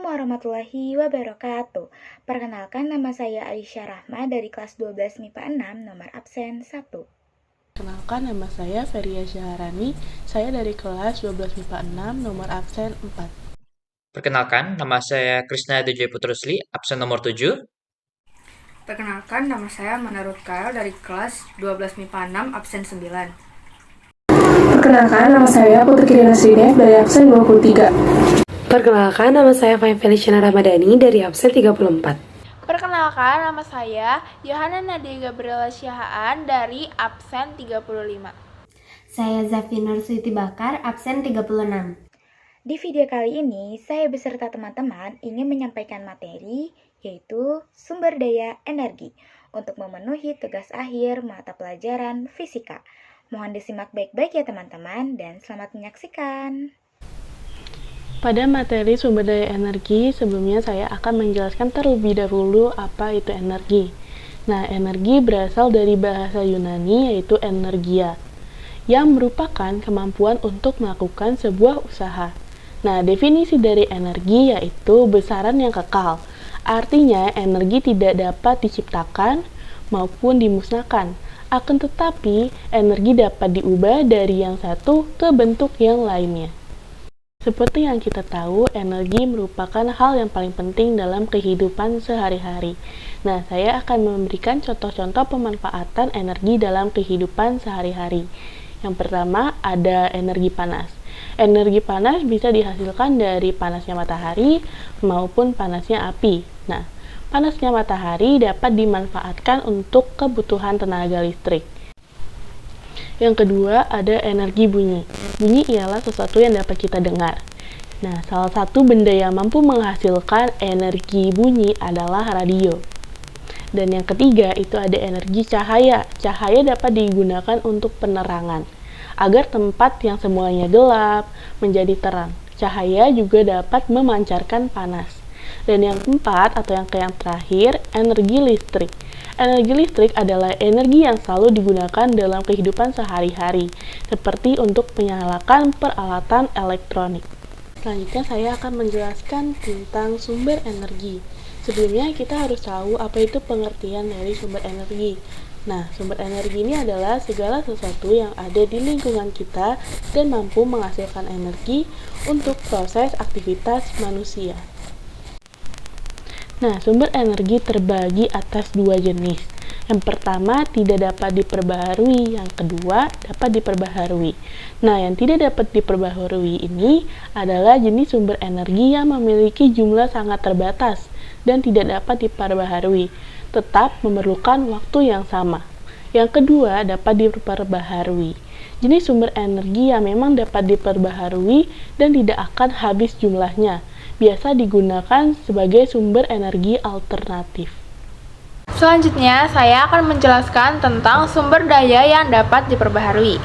warahmatullahi wabarakatuh. Perkenalkan, nama saya Aisyah Rahma dari kelas 12 MIPA 6, nomor absen 1. Kenalkan, nama saya Feria Syaharani. Saya dari kelas 12 MIPA 6, nomor absen 4. Perkenalkan, nama saya Krisna Dejay Putrusli, absen nomor 7. Perkenalkan, nama saya Manarut Kael dari kelas 12 MIPA 6, absen 9. Perkenalkan, nama saya Putri Kirina Sridev dari absen 23. Perkenalkan, nama saya Fahim Feliciana Ramadhani dari absen 34. Perkenalkan, nama saya Yohana Nadia Gabriela Syahaan dari absen 35. Saya Zafinur Suiti Bakar, absen 36. Di video kali ini, saya beserta teman-teman ingin menyampaikan materi, yaitu sumber daya energi, untuk memenuhi tugas akhir mata pelajaran fisika. Mohon disimak baik-baik ya teman-teman, dan selamat menyaksikan. Pada materi sumber daya energi, sebelumnya saya akan menjelaskan terlebih dahulu apa itu energi. Nah, energi berasal dari bahasa Yunani yaitu energia, yang merupakan kemampuan untuk melakukan sebuah usaha. Nah, definisi dari energi yaitu besaran yang kekal. Artinya, energi tidak dapat diciptakan maupun dimusnahkan. Akan tetapi, energi dapat diubah dari yang satu ke bentuk yang lainnya. Seperti yang kita tahu, energi merupakan hal yang paling penting dalam kehidupan sehari-hari. Nah, saya akan memberikan contoh-contoh pemanfaatan energi dalam kehidupan sehari-hari. Yang pertama, ada energi panas. Energi panas bisa dihasilkan dari panasnya matahari maupun panasnya api. Nah, panasnya matahari dapat dimanfaatkan untuk kebutuhan tenaga listrik. Yang kedua, ada energi bunyi. Bunyi ialah sesuatu yang dapat kita dengar. Nah, salah satu benda yang mampu menghasilkan energi bunyi adalah radio. Dan yang ketiga, itu ada energi cahaya. Cahaya dapat digunakan untuk penerangan, agar tempat yang semuanya gelap menjadi terang. Cahaya juga dapat memancarkan panas. Dan yang keempat, atau yang terakhir, energi listrik. Energi listrik adalah energi yang selalu digunakan dalam kehidupan sehari-hari, seperti untuk menyalakan peralatan elektronik. Selanjutnya saya akan menjelaskan tentang sumber energi. Sebelumnya kita harus tahu apa itu pengertian dari sumber energi. Nah, sumber energi ini adalah segala sesuatu yang ada di lingkungan kita dan mampu menghasilkan energi untuk proses aktivitas manusia. Nah, sumber energi terbagi atas dua jenis. Yang pertama, tidak dapat diperbaharui. Yang kedua, dapat diperbaharui. Nah, yang tidak dapat diperbaharui ini adalah jenis sumber energi yang memiliki jumlah sangat terbatas dan tidak dapat diperbaharui, tetap memerlukan waktu yang sama. Yang kedua, dapat diperbaharui. Jenis sumber energi yang memang dapat diperbaharui dan tidak akan habis jumlahnya, biasa digunakan sebagai sumber energi alternatif. Selanjutnya, saya akan menjelaskan tentang sumber daya yang dapat diperbaharui.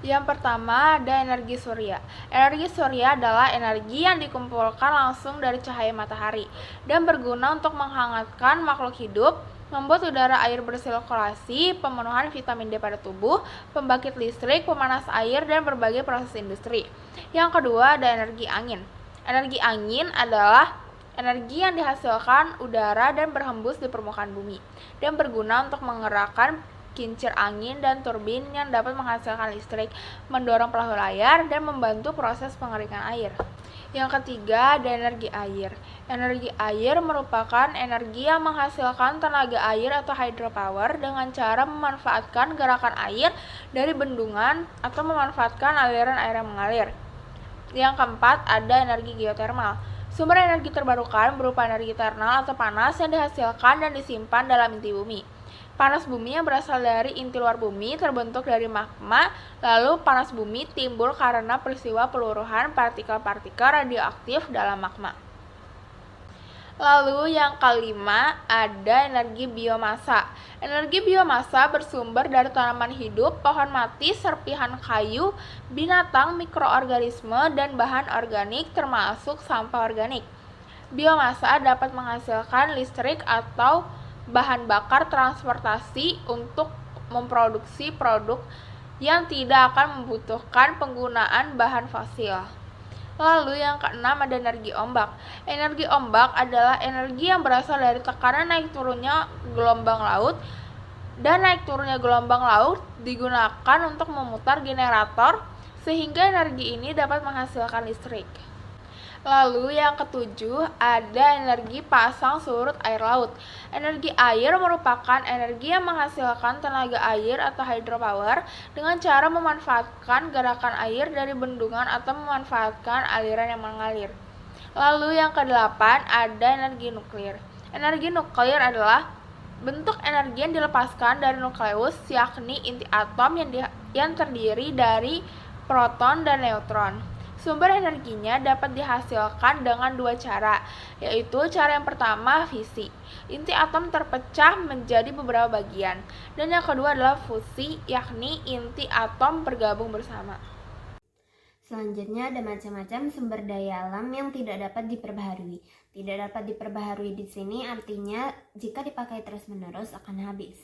Yang pertama, ada energi surya. Energi surya adalah energi yang dikumpulkan langsung dari cahaya matahari dan berguna untuk menghangatkan makhluk hidup, membuat udara air bersirkulasi, pemenuhan vitamin D pada tubuh, pembangkit listrik, pemanas air, dan berbagai proses industri. Yang kedua, ada energi angin. Energi angin adalah energi yang dihasilkan udara dan berhembus di permukaan bumi dan berguna untuk menggerakkan kincir angin dan turbin yang dapat menghasilkan listrik, mendorong perahu layar, dan membantu proses pengeringan air. Yang ketiga, ada energi air. Energi air merupakan energi yang menghasilkan tenaga air atau hydropower dengan cara memanfaatkan gerakan air dari bendungan atau memanfaatkan aliran air yang mengalir. Yang keempat, ada energi geotermal. Sumber energi terbarukan berupa energi thermal atau panas yang dihasilkan dan disimpan dalam inti bumi. Panas bumi yang berasal dari inti luar bumi terbentuk dari magma, lalu panas bumi timbul karena peristiwa peluruhan partikel-partikel radioaktif dalam magma. Lalu yang kelima, ada energi biomasa. Energi biomasa bersumber dari tanaman hidup, pohon mati, serpihan kayu, binatang, mikroorganisme, dan bahan organik termasuk sampah organik. Biomasa dapat menghasilkan listrik atau bahan bakar transportasi untuk memproduksi produk yang tidak akan membutuhkan penggunaan bahan fosil. Lalu yang keenam ada energi ombak. Energi ombak adalah energi yang berasal dari tekanan naik turunnya gelombang laut, dan naik turunnya gelombang laut digunakan untuk memutar generator sehingga energi ini dapat menghasilkan listrik. Lalu yang ketujuh ada energi pasang surut air laut. Energi air merupakan energi yang menghasilkan tenaga air atau hydropower dengan cara memanfaatkan gerakan air dari bendungan atau memanfaatkan aliran yang mengalir. Lalu yang kedelapan ada energi nuklir. Energi nuklir adalah bentuk energi yang dilepaskan dari nukleus, yakni inti atom yang terdiri dari proton dan neutron. Sumber energinya dapat dihasilkan dengan dua cara, yaitu cara yang pertama fisi. Inti atom terpecah menjadi beberapa bagian. Dan yang kedua adalah fusi, yakni inti atom bergabung bersama. Selanjutnya ada macam-macam sumber daya alam yang tidak dapat diperbaharui. Tidak dapat diperbaharui di sini artinya jika dipakai terus-menerus akan habis.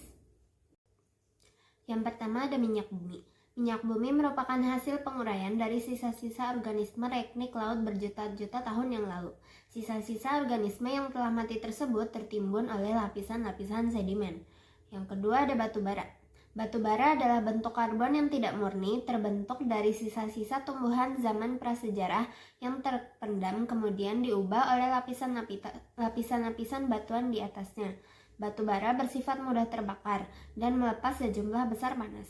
Yang pertama ada minyak bumi. Minyak bumi merupakan hasil penguraian dari sisa-sisa organisme reknik laut berjuta-juta tahun yang lalu. Sisa-sisa organisme yang telah mati tersebut tertimbun oleh lapisan-lapisan sedimen. Yang kedua ada batu bara. Batu bara adalah bentuk karbon yang tidak murni, terbentuk dari sisa-sisa tumbuhan zaman prasejarah yang terpendam kemudian diubah oleh lapisan-lapisan batuan di atasnya. Batu bara bersifat mudah terbakar dan melepas sejumlah besar panas.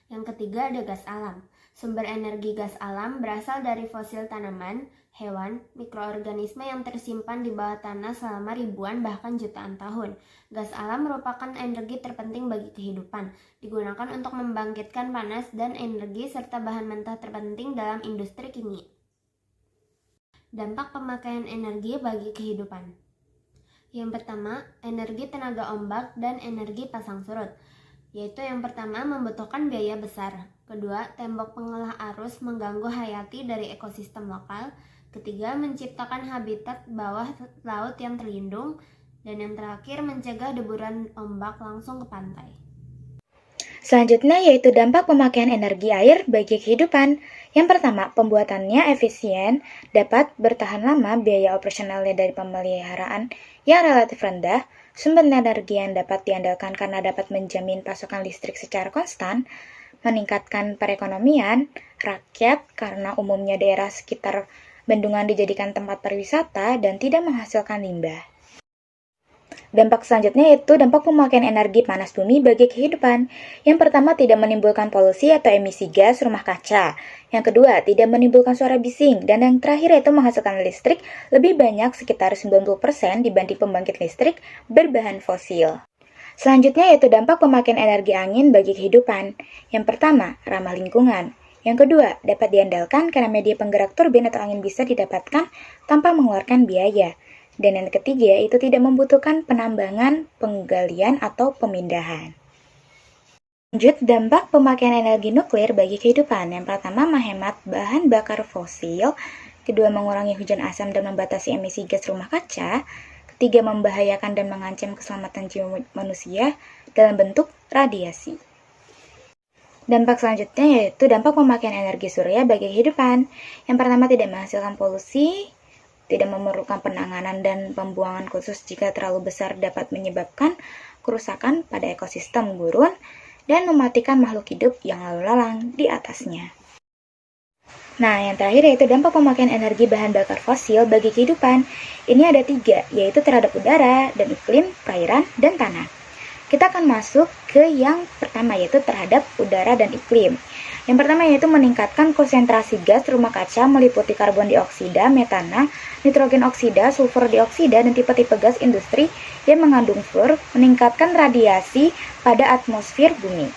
Yang ketiga ada gas alam. Sumber energi gas alam berasal dari fosil tanaman, hewan, mikroorganisme yang tersimpan di bawah tanah selama ribuan bahkan jutaan tahun. Gas alam merupakan energi terpenting bagi kehidupan, digunakan untuk membangkitkan panas dan energi serta bahan mentah terpenting dalam industri kimia. Dampak pemakaian energi bagi kehidupan. Yang pertama, energi tenaga ombak dan energi pasang surut. Yaitu yang pertama membutuhkan biaya besar, kedua tembok pengolah arus mengganggu hayati dari ekosistem lokal, ketiga menciptakan habitat bawah laut yang terlindung, dan yang terakhir mencegah deburan ombak langsung ke pantai. Selanjutnya yaitu dampak pemakaian energi air bagi kehidupan. Yang pertama, pembuatannya efisien, dapat bertahan lama, biaya operasionalnya dari pemeliharaan yang relatif rendah, sumber energi yang dapat diandalkan karena dapat menjamin pasokan listrik secara konstan, meningkatkan perekonomian rakyat karena umumnya daerah sekitar bendungan dijadikan tempat pariwisata dan tidak menghasilkan limbah. Dampak selanjutnya yaitu dampak pemakaian energi panas bumi bagi kehidupan. Yang pertama, tidak menimbulkan polusi atau emisi gas rumah kaca. Yang kedua, tidak menimbulkan suara bising. Dan yang terakhir yaitu menghasilkan listrik lebih banyak sekitar 90% dibanding pembangkit listrik berbahan fosil. Selanjutnya yaitu dampak pemakaian energi angin bagi kehidupan. Yang pertama, ramah lingkungan. Yang kedua, dapat diandalkan karena media penggerak turbin atau angin bisa didapatkan tanpa mengeluarkan biaya. Dan yang ketiga, itu tidak membutuhkan penambangan, penggalian, atau pemindahan. Lanjut, dampak pemakaian energi nuklir bagi kehidupan. Yang pertama, menghemat bahan bakar fosil. Kedua, mengurangi hujan asam dan membatasi emisi gas rumah kaca. Ketiga, membahayakan dan mengancam keselamatan jiwa manusia dalam bentuk radiasi. Dampak selanjutnya yaitu dampak pemakaian energi surya bagi kehidupan. Yang pertama, tidak menghasilkan polusi, tidak memerlukan penanganan dan pembuangan khusus jika terlalu besar dapat menyebabkan kerusakan pada ekosistem gurun dan mematikan makhluk hidup yang lalu lalang di atasnya. Nah, yang terakhir yaitu dampak pemakaian energi bahan bakar fosil bagi kehidupan. Ini ada 3, yaitu terhadap udara dan iklim, perairan, dan tanah. Kita akan masuk ke yang pertama yaitu terhadap udara dan iklim. Yang pertama yaitu meningkatkan konsentrasi gas rumah kaca meliputi karbon dioksida, metana, nitrogen oksida, sulfur dioksida, dan tipe-tipe gas industri yang mengandung fluor, meningkatkan radiasi pada atmosfer bumi.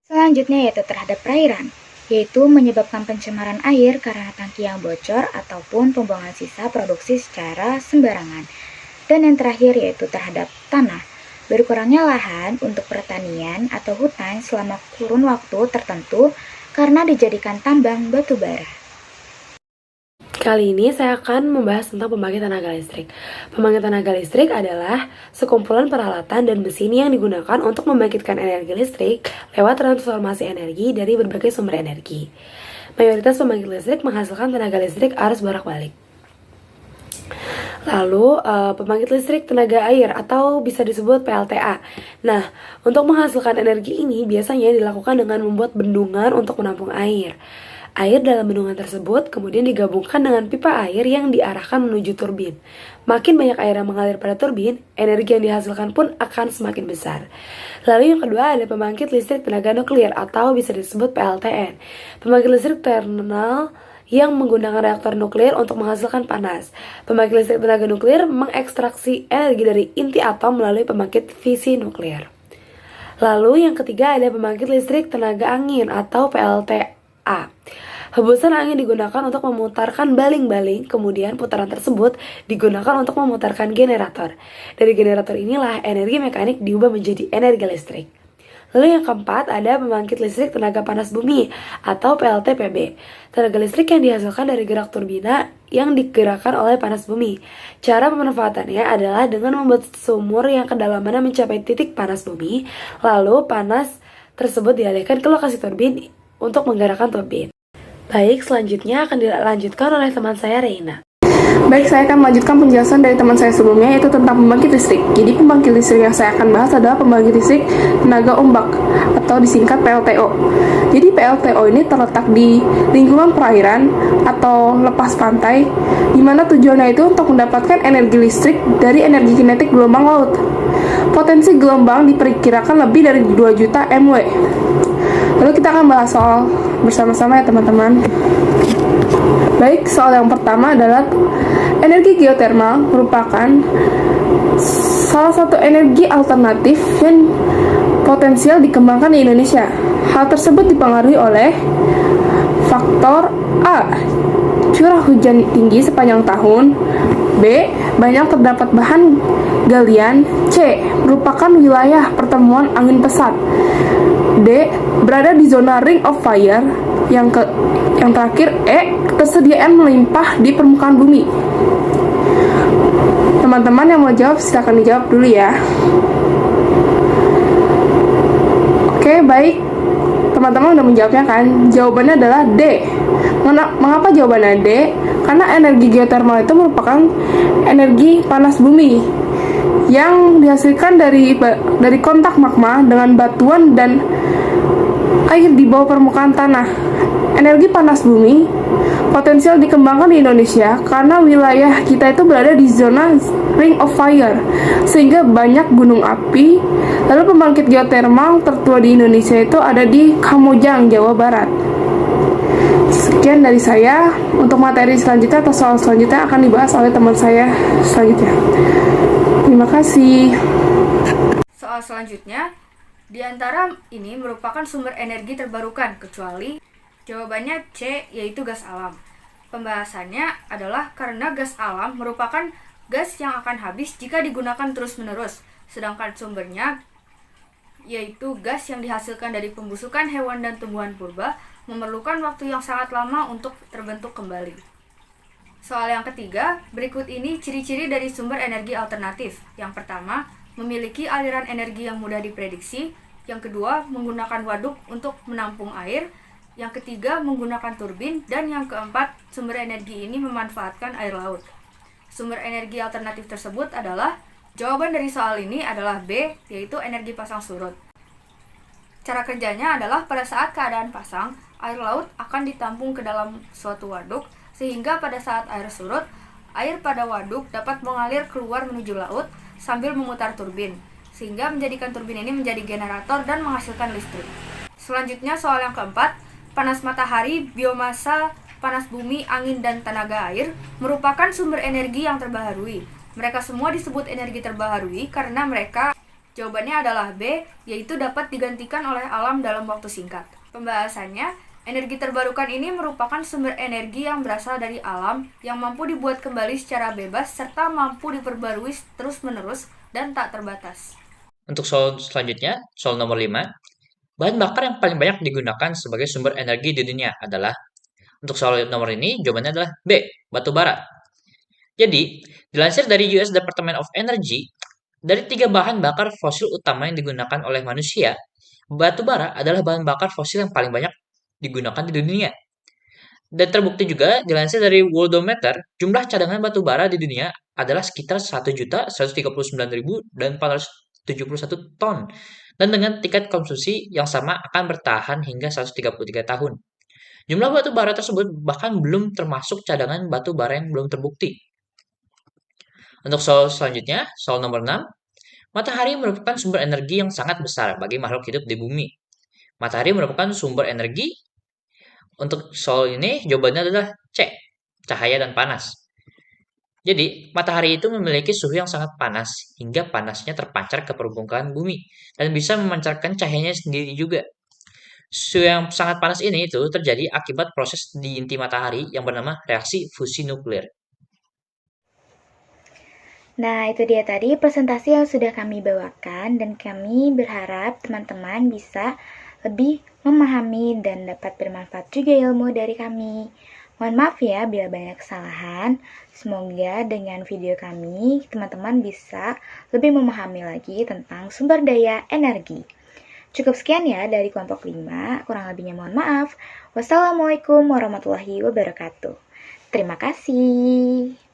Selanjutnya yaitu terhadap perairan, yaitu menyebabkan pencemaran air karena tangki yang bocor ataupun pembuangan sisa produksi secara sembarangan. Dan yang terakhir yaitu terhadap tanah, berkurangnya lahan untuk pertanian atau hutan selama kurun waktu tertentu karena dijadikan tambang batu bara. Kali ini saya akan membahas tentang pembangkit tenaga listrik. Pembangkit tenaga listrik adalah sekumpulan peralatan dan mesin yang digunakan untuk membangkitkan energi listrik lewat transformasi energi dari berbagai sumber energi. Mayoritas pembangkit listrik menghasilkan tenaga listrik arus bolak-balik. Lalu, pembangkit listrik tenaga air atau bisa disebut PLTA. Nah, untuk menghasilkan energi ini biasanya dilakukan dengan membuat bendungan untuk menampung air. Air dalam bendungan tersebut kemudian digabungkan dengan pipa air yang diarahkan menuju turbin. Makin banyak air yang mengalir pada turbin, energi yang dihasilkan pun akan semakin besar. Lalu yang kedua ada pembangkit listrik tenaga nuklir atau bisa disebut PLTN. Pembangkit listrik thermal yang menggunakan reaktor nuklir untuk menghasilkan panas. Pembangkit listrik tenaga nuklir mengekstraksi energi dari inti atom melalui pembangkit fisi nuklir. Lalu yang ketiga ada pembangkit listrik tenaga angin atau PLTA. Hembusan angin digunakan untuk memutarkan baling-baling, kemudian putaran tersebut digunakan untuk memutarkan generator. Dari generator inilah energi mekanik diubah menjadi energi listrik. Lalu yang keempat ada pembangkit listrik tenaga panas bumi atau PLTPB. Tenaga listrik yang dihasilkan dari gerak turbina yang digerakkan oleh panas bumi. Cara pemanfaatannya adalah dengan membuat sumur yang kedalamannya mencapai titik panas bumi, lalu panas tersebut dialihkan ke lokasi turbin untuk menggerakkan turbin. Baik, selanjutnya akan dilanjutkan oleh teman saya Reina. Baik, saya akan melanjutkan penjelasan dari teman saya sebelumnya, yaitu tentang pembangkit listrik. Jadi pembangkit listrik yang saya akan bahas adalah pembangkit listrik tenaga ombak atau disingkat PLTO. Jadi PLTO ini terletak di lingkungan perairan atau lepas pantai, di mana tujuannya itu untuk mendapatkan energi listrik dari energi kinetik gelombang laut. Potensi gelombang diperkirakan lebih dari 2 juta MW. Lalu kita akan bahas soal bersama-sama ya teman-teman. Baik, soal yang pertama adalah energi geotermal merupakan salah satu energi alternatif yang potensial dikembangkan di Indonesia. Hal tersebut dipengaruhi oleh faktor A, curah hujan tinggi sepanjang tahun, B, banyak terdapat bahan galian, C, merupakan wilayah pertemuan angin pesat, D, berada di zona ring of fire, yang terakhir E, ketersediaan melimpah di permukaan bumi. Teman-teman yang mau jawab silakan dijawab dulu ya. Oke, baik. Teman-teman udah menjawabnya kan? Jawabannya adalah D. Mengapa jawabannya D? Karena energi geotermal itu merupakan energi panas bumi yang dihasilkan dari kontak magma dengan batuan dan air di bawah permukaan tanah. Energi panas bumi potensial dikembangkan di Indonesia karena wilayah kita itu berada di zona ring of fire, sehingga banyak gunung api. Lalu pembangkit geotermal tertua di Indonesia itu ada di Kamojang, Jawa Barat. Sekian dari saya. Untuk materi selanjutnya atau soal selanjutnya akan dibahas oleh teman saya selanjutnya. Terima kasih. Soal selanjutnya, di antara ini merupakan sumber energi terbarukan, kecuali jawabannya C, yaitu gas alam. Pembahasannya adalah karena gas alam merupakan gas yang akan habis jika digunakan terus-menerus, sedangkan sumbernya yaitu gas yang dihasilkan dari pembusukan hewan dan tumbuhan purba memerlukan waktu yang sangat lama untuk terbentuk kembali. Soal yang ketiga, berikut ini ciri-ciri dari sumber energi alternatif. Yang pertama, memiliki aliran energi yang mudah diprediksi. Yang kedua, menggunakan waduk untuk menampung air. Yang ketiga, menggunakan turbin. Dan yang keempat, sumber energi ini memanfaatkan air laut. Sumber energi alternatif tersebut adalah, jawaban dari soal ini adalah B, yaitu energi pasang surut. Cara kerjanya adalah pada saat keadaan pasang, air laut akan ditampung ke dalam suatu waduk, sehingga pada saat air surut, air pada waduk dapat mengalir keluar menuju laut sambil memutar turbin, sehingga menjadikan turbin ini menjadi generator dan menghasilkan listrik. Selanjutnya soal yang keempat, panas matahari, biomasa, panas bumi, angin, dan tenaga air merupakan sumber energi yang terbaharui. Mereka semua disebut energi terbaharui karena mereka, jawabannya adalah B, yaitu dapat digantikan oleh alam dalam waktu singkat. Pembahasannya, energi terbarukan ini merupakan sumber energi yang berasal dari alam yang mampu dibuat kembali secara bebas serta mampu diperbarui terus-menerus dan tak terbatas. Untuk soal selanjutnya, soal nomor 5, bahan bakar yang paling banyak digunakan sebagai sumber energi di dunia adalah, untuk soal nomor ini jawabannya adalah B, batu bara. Jadi, dilansir dari US Department of Energy, dari 3 bahan bakar fosil utama yang digunakan oleh manusia, batu bara adalah bahan bakar fosil yang paling banyak digunakan di dunia. Dan terbukti juga dilansir dari Worldometer, jumlah cadangan batu bara di dunia adalah sekitar 1.139.471 ton. Dan dengan tingkat konsumsi yang sama akan bertahan hingga 133 tahun. Jumlah batu bara tersebut bahkan belum termasuk cadangan batu bara yang belum terbukti. Untuk soal selanjutnya, soal nomor 6, matahari merupakan sumber energi yang sangat besar bagi makhluk hidup di bumi. Matahari merupakan sumber energi. Untuk soal ini jawabannya adalah C, cahaya dan panas. Jadi, matahari itu memiliki suhu yang sangat panas hingga panasnya terpancar ke permukaan bumi dan bisa memancarkan cahayanya sendiri juga. Suhu yang sangat panas ini itu terjadi akibat proses di inti matahari yang bernama reaksi fusi nuklir. Nah, itu dia tadi presentasi yang sudah kami bawakan dan kami berharap teman-teman bisa lebih memahami dan dapat bermanfaat juga ilmu dari kami. Mohon maaf ya bila banyak kesalahan. Semoga dengan video kami, teman-teman bisa lebih memahami lagi tentang sumber daya energi. Cukup sekian ya dari kelompok 5, kurang lebihnya mohon maaf. Wassalamualaikum warahmatullahi wabarakatuh. Terima kasih.